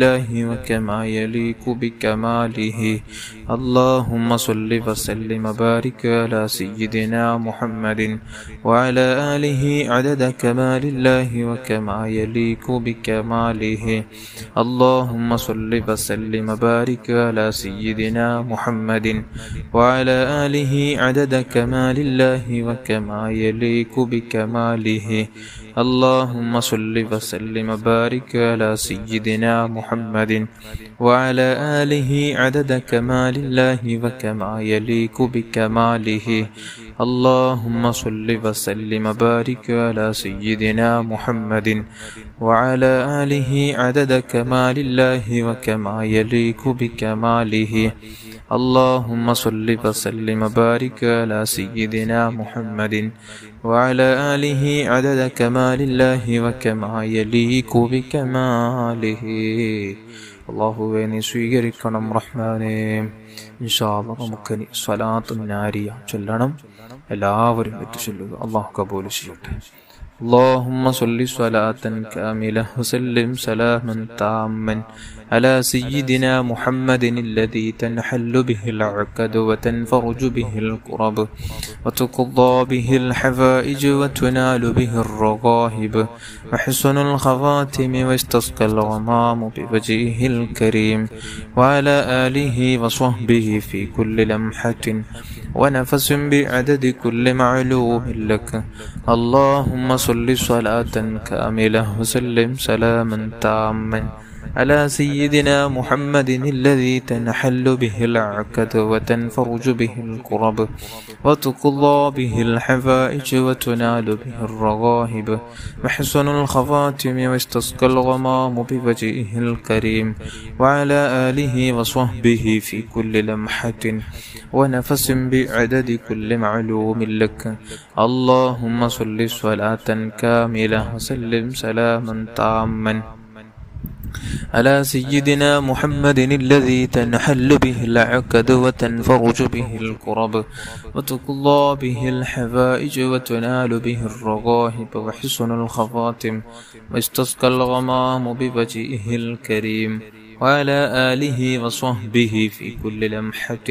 لله وكما يليق بكماله. اللهم صل وسلم وبارك على سيدنا محمد وعلى آله عدد كمال الله وكما يليق بكماله. اللهم صل وسلم وبارك على سيدنا محمد وعلى آله عدد كمال الله وكما يليق بكماله. اللهم صل وسلم وبارك على سيدنا محمد وعلى آله عدد كمال الله وكما يليق بكماله. اللهم صل وسلم وبارك على سيدنا محمد وعلى آله عدد كمال الله وكما يليق بكماله. اللهم صل وسلم وبارك على سيدنا محمد وعلى آله عدد كمال الله وكما يليق بكماله. അള്ളാഹുവേ നീ സ്വീകരിക്കണം റഹ്മാനേ. ഇൻഷാ അല്ലാഹ് നമുക്കിനി സ്വലാത്തുൻ നാരിയ ചൊല്ലണം. എല്ലാവരും ചൊല്ലുക. അള്ളാഹു കബൂൽ ചെയ്യട്ടെ. اللهم صل صلاة كاملة وسلم سلاما تاما على سيدنا محمد الذي تنحل به العقد وتنفرج به الكرب وتقضى به الحوائج وتنال به الرغائب وحسن الخواتم واستسقى الغمام بوجهه الكريم وعلى آله وصحبه في كل لمحة ونفس بعدد كل معلوم لك. اللهم صل صلاة كاملة وسلم سلاما تاما على سيدنا محمد الذي تنحل به العقد وتنفرج به الكرب وتقضى به الحوائج وتنال به الرغائب وحسن الخواتم واستسقى الغمام بوجهه الكريم وعلى آله وصحبه في كل لمحة ونفس بعدد كل معلوم لك. اللهم صل صلاة كاملة وسلم سلاما تاما على سيدنا محمد الذي تنحل به العقد وتنفرج به الكرب وتقضى به الحوائج وتنال به الرغائب وحسن الخواتم واستسقى الغمام بوجهه الكريم وعلى آله وصحبه في كل لمحة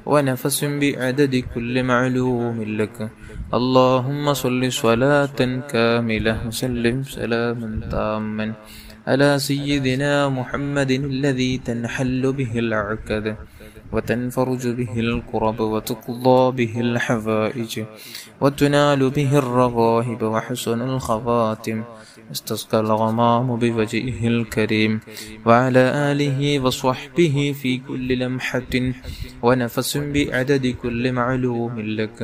ونفس بعدد كل معلوم لك. اللهم صل صلاة كاملة وسلم سلاما تاما على سيدنا محمد الذي تنحل به العقد وتنفرج به الكرب وتقضى به الحوائج وتنال به الرغائب وحسن الخواتم استسقى الغمام بوجهه الكريم وعلى آله وصحبه في كل لمحة ونفس بعدد كل معلوم لك.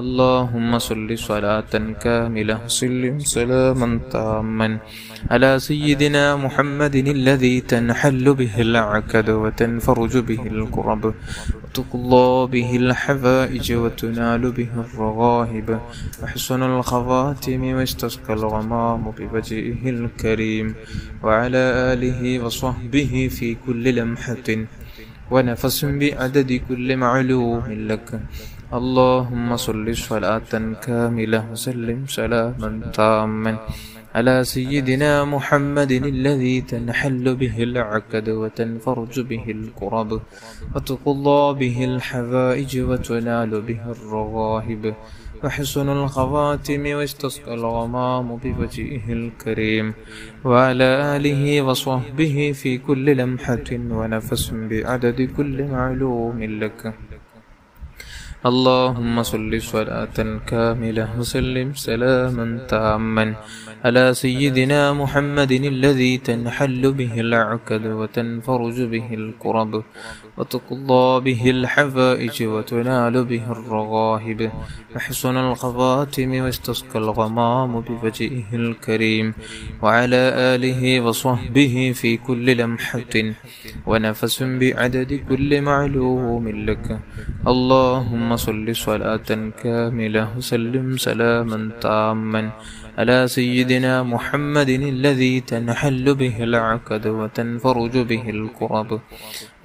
اللهم صل صلاة كاملة وسلم سلاما تاما على سيدنا محمد الذي تنحل به العقد وتنفرج به الكرب وتقضى به الحوائج وتنال به الرغائب وحسن الخواتم واستسقى الغمام بوجهه الكريم وعلى آله وصحبه في كل لمحة ونفس بعدد كل معلوم لك. اللهم صل صلاة كاملة وسلم سلاما تاما على سيدنا محمد الذي تنحل به العقد وتنفرج به الكرب وتقضى به الحوائج وتنال به الرغائب وحسن الخواتم واستسقى الغمام بوجهه الكريم وعلى آله وصحبه في كل لمحة ونفس بعدد كل معلوم لك. اللهم صل صلاة كاملة وسلم سلاما تاما على سيدنا محمد الذي تنحل به العقد وتنفرج به الكرب وتقضى به الحوائج وتنال به الرغائب وحسن الخواتم واستسقى الغمام بوجهه الكريم وعلى آله وصحبه في كل لمحة ونفس بعدد كل معلوم لك. اللهم صل صلاة كاملة وسلم سلاما تاما على سيدنا محمد الذي تنحل به العقد وتنفرج به الكرب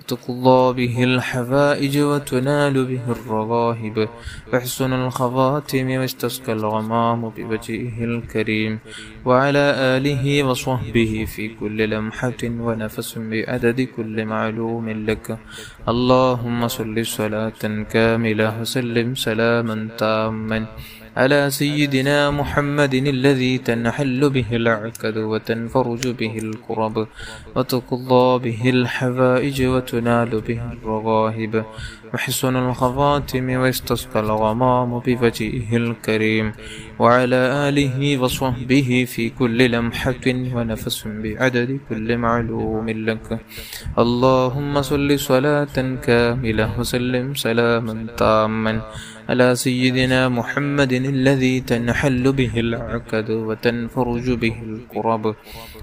وتقضى به الحوائج وتنال به الرغائب وحسن الخواتم واستسقى الغمام بوجهه الكريم وعلى آله وصحبه في كل لمحة ونفس بعدد كل معلوم لك. اللهم صل صلاة كاملة وسلم سلاما تاما على سيدنا محمد الذي تنحل به العقد وتنفرج به الكرب وتقضى به الحوائج وتنال به الرغائب وحسن الخواتم واستسقى الغمام بوجهه الكريم وعلى آله وصحبه في كل لمحة ونفس بعدد كل معلوم لك. اللهم صل صلاة كاملة وسلم سلاما تاما على سيدنا محمد الذي تنحل به العقد وتنفرج به الكرب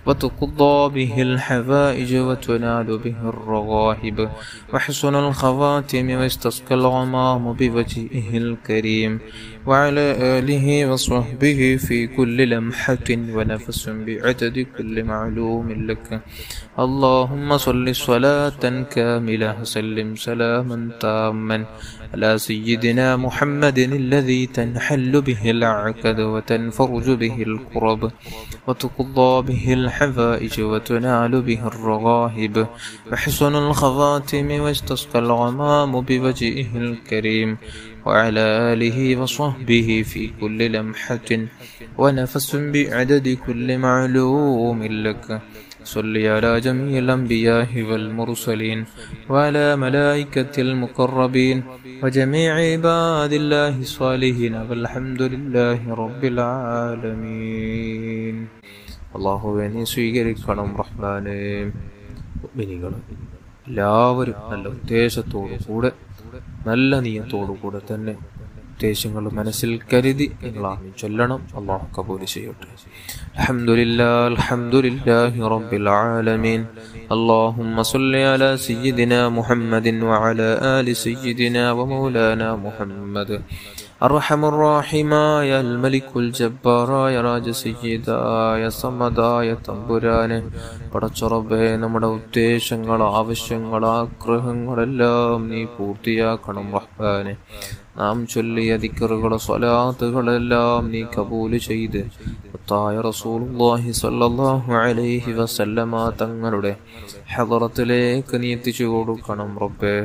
وتقضى به الحوائج وتنال به الرغائب وحسن الخواتم واستسقى الغمام بوجهه الكريم وعلى آله وصحبه في كل لمحة ونفس بعدد كل معلوم لك. اللهم صل صلاة كاملة وسلم سلاما تاما على سيدنا محمد الذي تنحل به العقد وتنفرج به الكرب وتقضى به الحوائج وتنال به الرغائب وحسن الخواتم واستسقى الغمام بوجهه الكريم وعلى آله وصحبه في كل لمحة ونفس بعدد كل معلوم لك. صل على جميع الأنبياء والمرسلين وعلى ملائكة المقربين وجميع عباد الله الصالحين والحمد لله رب العالمين. അല്ലാഹുവേ നീ സ്വീകരിക്കണം റഹ്മാനേ. മുഅ്മിനീങ്ങളെ എല്ലാവരും നല്ല ഉദ്ദേശത്തോടു കൂടെ നല്ല നിയത്തോടു കൂടെ തന്നെ ഉദ്ദേശങ്ങൾ മനസ്സിൽ കരുതി നിങ്ങൾ ആമീൻ ചൊല്ലണം. അല്ലാഹു കബൂൽ ചെയ്യട്ടെ. അൽഹംദുലില്ലാഹി അൽഹംദുലില്ലാഹി റബ്ബിൽ ആലമീൻ. اللهم صل على سيدنا محمد وعلى آل سيدنا ومولانا محمد. أرحم الراحماയ الملك الجبارായ രാജസയ്യിദായ സമദായ തമ്പുരാനെ, പടച്ചറബ്ബേ, നമ്മുടെ ഉദ്ദേശങ്ങൾ, ആവശ്യങ്ങൾ, ആഗ്രഹങ്ങളെല്ലാം നീ പൂർത്തിയാക്കണം റഹ്മാനെ. നാം ചൊല്ലിയ ദിക്റുകൾ, സ്വലാത്തുകളെല്ലാം നീ കബൂൽ ചെയ്ത് മുത്തായ റസൂലുള്ളാഹി സ്വല്ലല്ലാഹു അലൈഹി വസല്ലമ തങ്ങളുടെ ഹദറത്തിലേക്ക് നീ എത്തിച്ചു കൊടുക്കണം റബ്ബേ.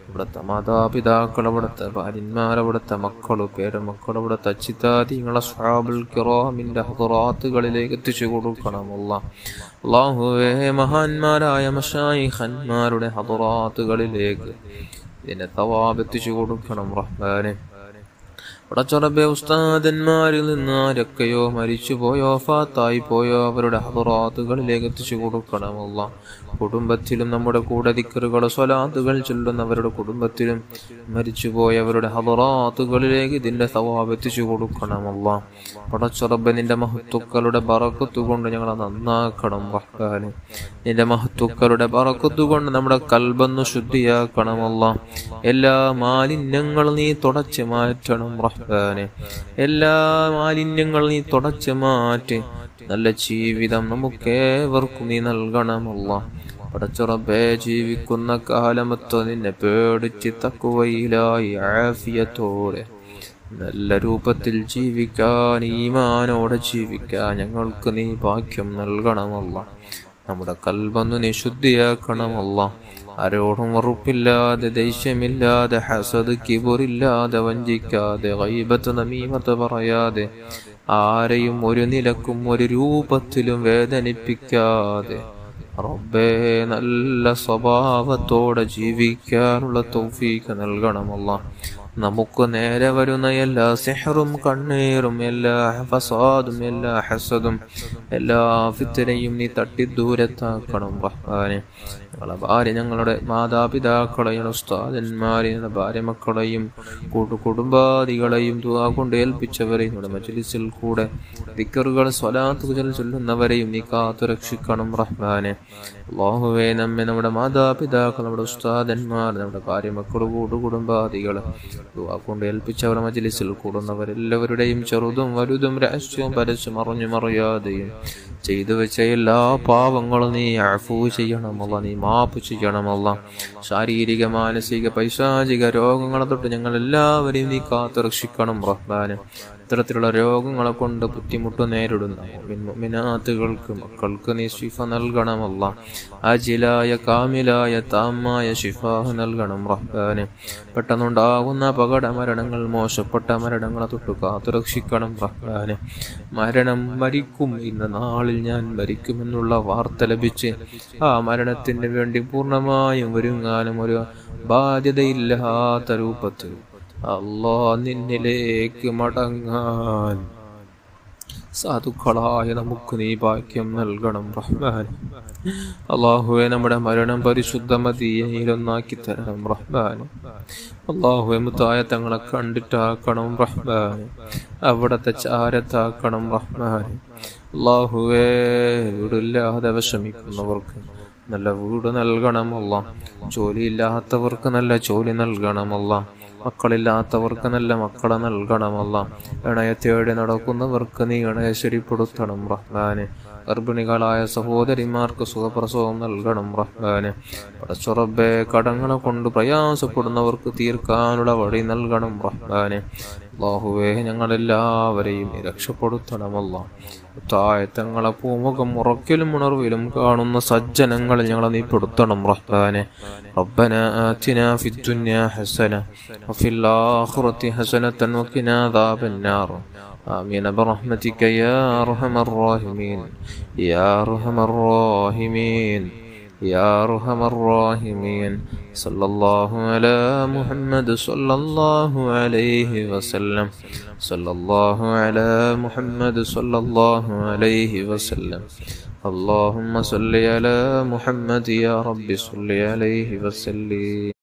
ഇവിടുത്തെ മാതാപിതാക്കൾ, അവിടുത്തെ ഭാര്യന്മാർ, അവിടുത്തെ മക്കൾ, പേരമക്കൾ, അവിടുത്തെ അച്ചിത്താദികളെ സ്വഹാബുൽ കിറാമിന്റെ ഹദറാത്തുകളിലേക്ക് എത്തിച്ചു കൊടുക്കണം അല്ലാഹുവേ. മഹാന്മാരായ മശായിഖന്മാരുടെ ഹദറാത്തുകളിലേക്ക് ഇതിനെ തവാബ് എത്തിച്ചു കൊടുക്കണം റഹ്മാനെ. പടച്ചറബേ, ഉസ്താദന്മാരിൽ നിന്ന് ആരൊക്കെയോ മരിച്ചുപോയോ, ഫാത്തായി പോയോ, അവരുടെ ഹദറാത്തുകളിലേക്ക് എത്തിച്ചു കൊടുക്കണം അല്ലാഹ്. കുടുംബത്തിലും നമ്മുടെ കൂടെ ദിക്റുകൾ, സ്വലാത്തുകൾ ചൊല്ലുന്നവരുടെ കുടുംബത്തിലും മരിച്ചുപോയവരുടെ ഹദറാത്തുകളിലേക്ക് ഇതിന്റെ സവാബ് എത്തിച്ചു കൊടുക്കണം അല്ലാഹ്. പടച്ചറബേ, നിന്റെ മഹത്തുക്കളുടെ ബറക്കത്ത് കൊണ്ട് ഞങ്ങളെ നന്നാക്കണം റഹ്മാനെ. നിന്റെ മഹത്തുക്കളുടെ ബറക്കത്ത് കൊണ്ട് നമ്മുടെ കൽബൊന്ന് ശുദ്ധിയാക്കണം അല്ലാഹ്. എല്ലാ മാലിന്യങ്ങളും നീ തുടച്ചു മാറ്റണം റഹ്മാനെ. എല്ലാ മാലിന്യങ്ങളും നീ തുടച്ചു മാറ്റി നല്ല ജീവിതം നമുക്കേവർക്കും നീ നൽകണമല്ല. പടച്ചറബേ, ജീവിക്കുന്ന കാലമൊത്ത് നിന്നെ പേടിച്ച് തഖ്വയിലായി ആഫിയത്തോടെ നല്ല രൂപത്തിൽ ജീവിക്കാൻ, ഈമാനോടെ ജീവിക്കാൻ ഞങ്ങൾക്ക് നീ ഭാഗ്യം നൽകണമല്ല. നമ്മുടെ കൽബൊന്ന് നീ ശുദ്ധിയാക്കണമല്ല. ആരോടും വെറുപ്പില്ലാതെ, ദേഷ്യമില്ലാതെ, ഹസദ് കിബറില്ലാതെ, വഞ്ചിക്കാതെ, ഗൈബത്ത് നമീമത്ത് പറയാതെ, ആരെയും ഒരു നിലക്കും ഒരു രൂപത്തിലും വേദനിപ്പിക്കാതെ റബ്ബേ നല്ല സ്വഭാവത്തോടെ ജീവിക്കാനുള്ള തൗഫീഖ് നൽകണമല്ല. നമുക്ക് നേരെ വരുന്ന എല്ലാ സിഹറും കണ്ണീറും, എല്ലാ ഫസാദും, എല്ലാ ഹസദും, എല്ലാ ഫിത്നയും നീ തട്ടി ദൂരത്താക്കണം റഹ്മാനെ. ഞങ്ങളെ ഭാര്യ, ഞങ്ങളുടെ മാതാപിതാക്കളെയും ഉസ്താദന്മാരെയും ഭാര്യ മക്കളെയും കുടുംബാദികളെയും ദുആ കൊണ്ട് ഏൽപ്പിച്ചവരെയും നമ്മുടെ മജ്ലിസിൽ കൂടെ ദിക്റുകൾ, സ്വലാത്തുകൾ ചൊല്ലുന്നവരെയും നീ കാത്തു രക്ഷിക്കണം റഹ്മാനെ. അല്ലാഹുവേ, നമ്മെ, നമ്മുടെ മാതാപിതാക്കൾ, നമ്മുടെ ഉസ്താദന്മാർ, നമ്മുടെ ഭാര്യ മക്കൾ, കുടുംബാദികൾ ദുആ കൊണ്ട് ഏൽപ്പിച്ചവർ മജ്ലിസിൽ കൂടുന്നവരെല്ലാവരുടെയും ചെറുതും വലുതും രഹസ്യവും പരസ്യം അറിഞ്ഞും അറിയാതെയും ചെയ്തു വെച്ച എല്ലാ പാവങ്ങളും നീ അഫൂ ചെയ്യണമല്ല, നീ മാപ്പ് ചെയ്യണമല്ല. ശാരീരിക മാനസിക പൈശാചിക രോഗങ്ങളെ തൊട്ട് ഞങ്ങൾ എല്ലാവരെയും നീ കാത്തു രക്ഷിക്കണം റഹ്മാനെ. ഇത്തരത്തിലുള്ള രോഗങ്ങളെ കൊണ്ട് ബുദ്ധിമുട്ട് നേരിടുന്ന മുഅ്മിനാത്തുകൾക്ക് മക്കൾക്ക് നീ ശിഫ നൽകണമല്ല. ആജിലായ കാമിലായ താമായ ശിഫ നൽകണം റഹ്മാനെ. പെട്ടെന്നുണ്ടാകുന്ന അപകട മരണങ്ങൾ, മോശപ്പെട്ട മരണങ്ങളെ തൊട്ട് കാത്തു രക്ഷിക്കണം റഹ്മാനെ. മരിക്കും, ഇന്ന നാളിൽ ഞാൻ മരിക്കുമെന്നുള്ള വാർത്ത ലഭിച്ച് ആ മരണത്തിന് വേണ്ടി പൂർണ്ണമായും ഒരുങ്ങാനും ഒരു ബാധ്യതയില്ലാത്ത രൂപത്തിൽ അല്ലാഹ് നിന്നിലേക്ക് മടങ്ങാൻ സാധുക്കളായ നമുക്ക് നീ ഭാഗ്യം നൽകണം റഹ്മാൻ. അല്ലാഹുവേ, നമ്മുടെ മരണം പരിശുദ്ധ മദീനയിലൊന്നാക്കി തരണം റഹ്മാൻ. അല്ലാഹുവേ, മുത്തായ തങ്ങളെ കണ്ടിട്ടാക്കണം റഹ്മാൻ, അവിടത്തെ ചാരത്താക്കണം റഹ്മാൻ. അല്ലാഹുവേ, വീടില്ലാതെ വിഷമിക്കുന്നവർക്ക് നല്ല വീട് നൽകണമല്ല, ജോലിയില്ലാത്തവർക്ക് നല്ല ജോലി നൽകണമല്ല, മക്കളില്ലാത്തവർക്ക് നല്ല മക്കളെ നൽകണമല്ല, ഇണയെ തേടി നടക്കുന്നവർക്ക് നീ ഇണയെ ശരിപ്പെടുത്തണം റഹ്മാനെ. ഗർഭിണികളായ സഹോദരിമാർക്ക് സുഖപ്രസവം നൽകണം റഹ്മാനെ. പടച്ചുറബേ, കടങ്ങളെ കൊണ്ട് പ്രയാസപ്പെടുന്നവർക്ക് തീർക്കാനുള്ള വഴി നൽകണം റഹ്മാനെ. അല്ലാഹുവേ, ഞങ്ങളെല്ലാവരെയും രക്ഷപ്പെടുത്തണമല്ല. താഴത്തങ്ങളെ പൂമുഖം ഉറക്കിലും ഉണർവിലും കാണുന്ന സജ്ജനങ്ങളിൽ ഞങ്ങളെ നീ പെടുത്തണം റഹ്മാനെ. റബ്ബനാ ആതിനാ ഫിദ്ദുനിയാ ഹസന വഫിൽ ആഖിറതി ഹസനതൻ വഖിനാ അദാബന്നാർ. آمين برحمتك يا أرحم الراحمين يا أرحم الراحمين يا أرحم الراحمين. صلى الله على محمد صلى الله عليه وسلم. صلى الله على محمد صلى الله عليه وسلم. اللهم صل على محمد يا رب صل عليه وسلم.